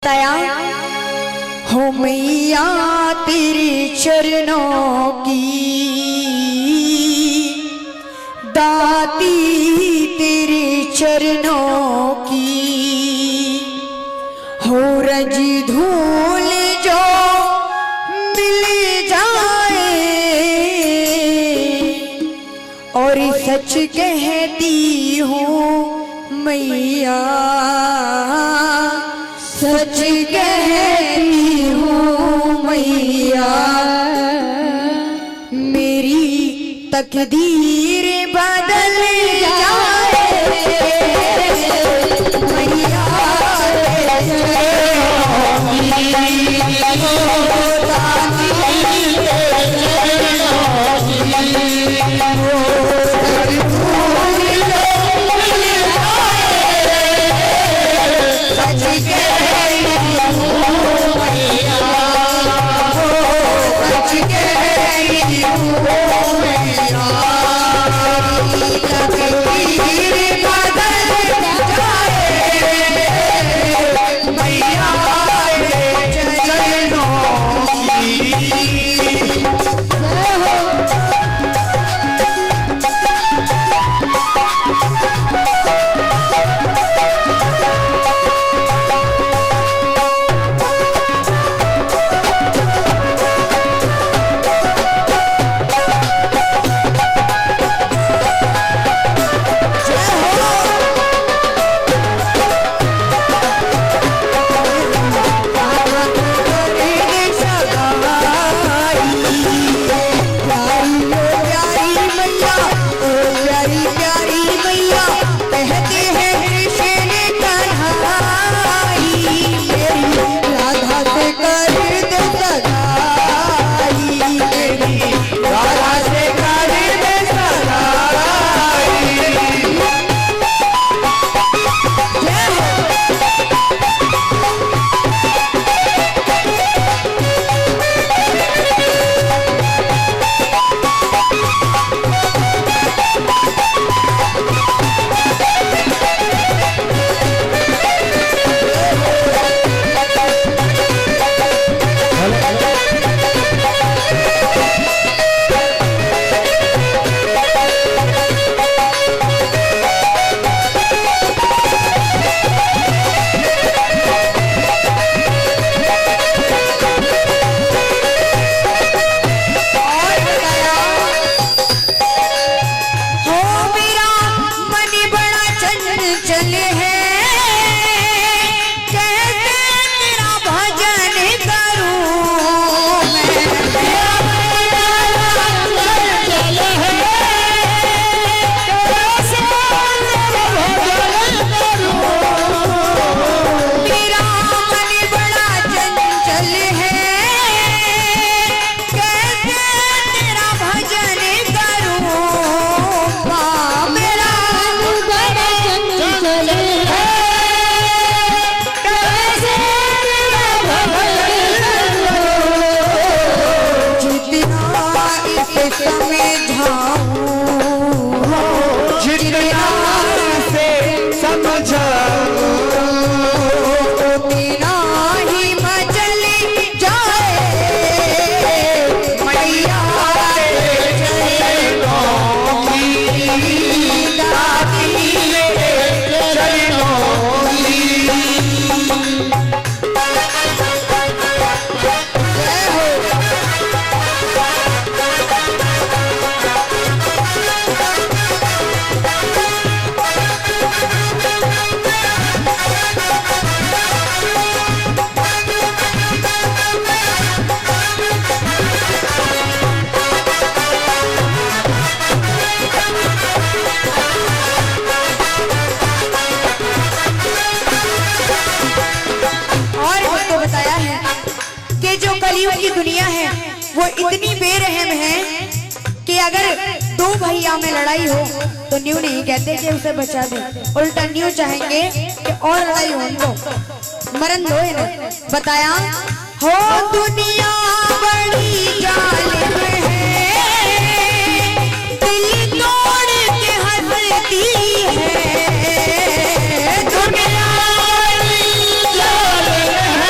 बताया हो मैया तेरे चरणों की दाती, तेरे चरणों की हो रज धूल जो मिल जाए और सच कहती हूँ मैया, सच कहती हूँ मैया, मेरी तकदीर बदल जाए मैया। कलयुग की दुनिया है वो इतनी बेरहम है कि अगर दो भैया में लड़ाई हो तो न्यू नहीं कहते कि उसे बचा दे, उल्टा न्यू चाहेंगे कि और लड़ाई हो, उनको मरण दो इन्हें। बताया हो दुनिया बड़ी जालिम है, दिल तोड़ के हंसती है, दुनिया बड़ी जालिम है।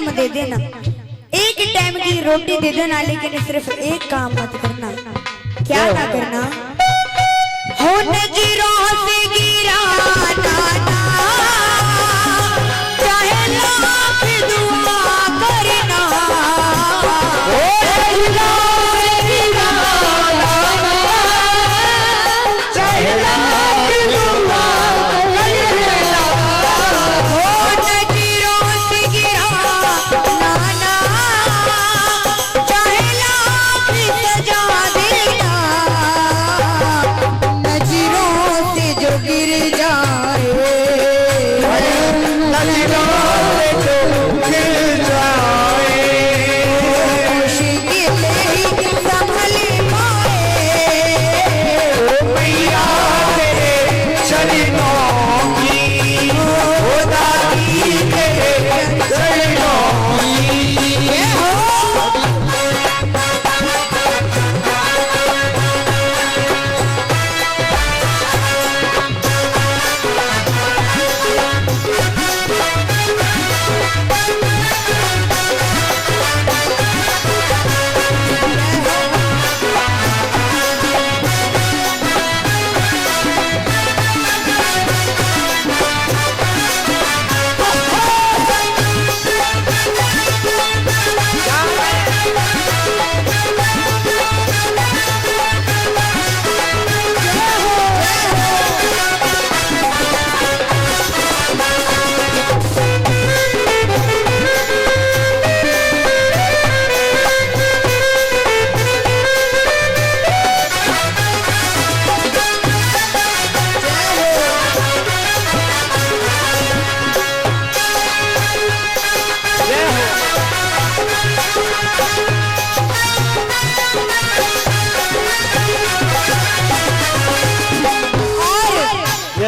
दम दे देना, एक टाइम की रोटी दे देना, लेकिन सिर्फ एक काम मत करना। क्या ना करना? हो नजरों से गिराना ना, चाहे लाख दुआ करना। हो नजरों से गिराना ना, चाहे लाख दुआ करना। हो नजरों से गिराना ना, चाहे लाख सजा देना। नजरों से जो गिर जाए, नजरों से जो गिर जाए, मुश्किल ही संभल पाए। ओ मैया तेरे चरणों की, खुदा की तेरे चरणों की। ये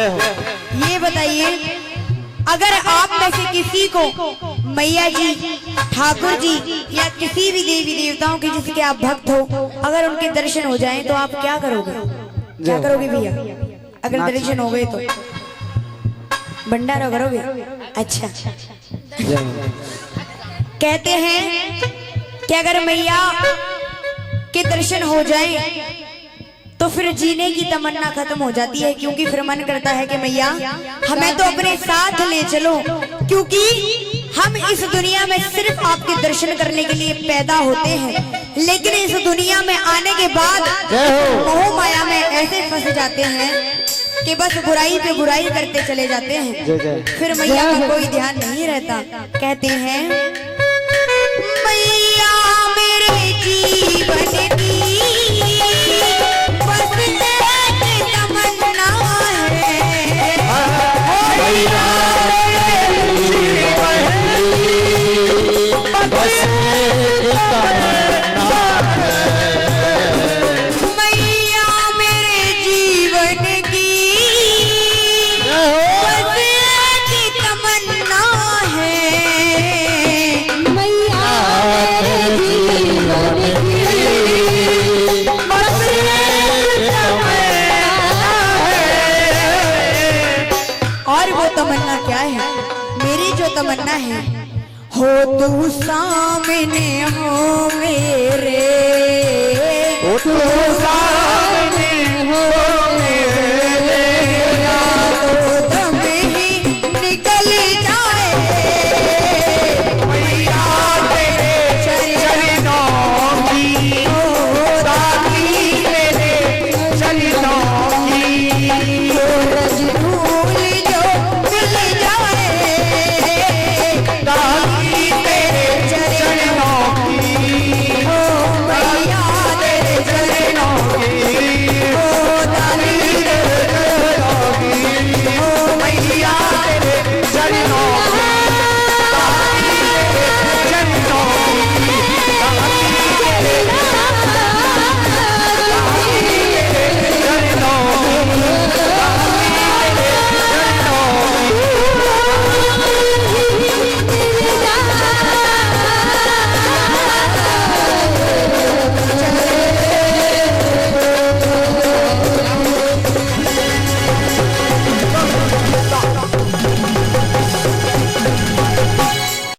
हो ये बताइए, अगर आप में से किसी को मैया जी, ठाकुर जी या किसी भी देवी देवताओं के जिसके आप भक्त हो, अगर उनके दर्शन हो जाएं तो आप क्या करोगे? क्या करोगे भैया? अगर दर्शन हो गए तो भंडारा करोगे? अच्छा, कहते हैं कि अगर मैया के दर्शन हो जाएं तो फिर जीने की तमन्ना खत्म हो जाती है, क्योंकि फिर मन करता है कि मैया हमें तो अपने साथ ले चलो, क्योंकि हम इस दुनिया में सिर्फ आपके दर्शन करने के लिए पैदा होते हैं, लेकिन इस दुनिया में आने के बाद मोह माया में ऐसे फंस जाते हैं कि बस बुराई पे बुराई करते चले जाते हैं, फिर मैया का कोई ध्यान नहीं रहता। कहते हैं मैया मेरे जीवन की बस एक तमन्ना है। मैया बस एक तमन्ना है। मैया मेरे जीवन की बस एक तमन्ना है। मैया मेरे जीवन की बस एक तमन्ना है। और वो तमन्ना क्या है? मेरी जो तमन्ना है, हो तू सामने हो मेरे, ओ तू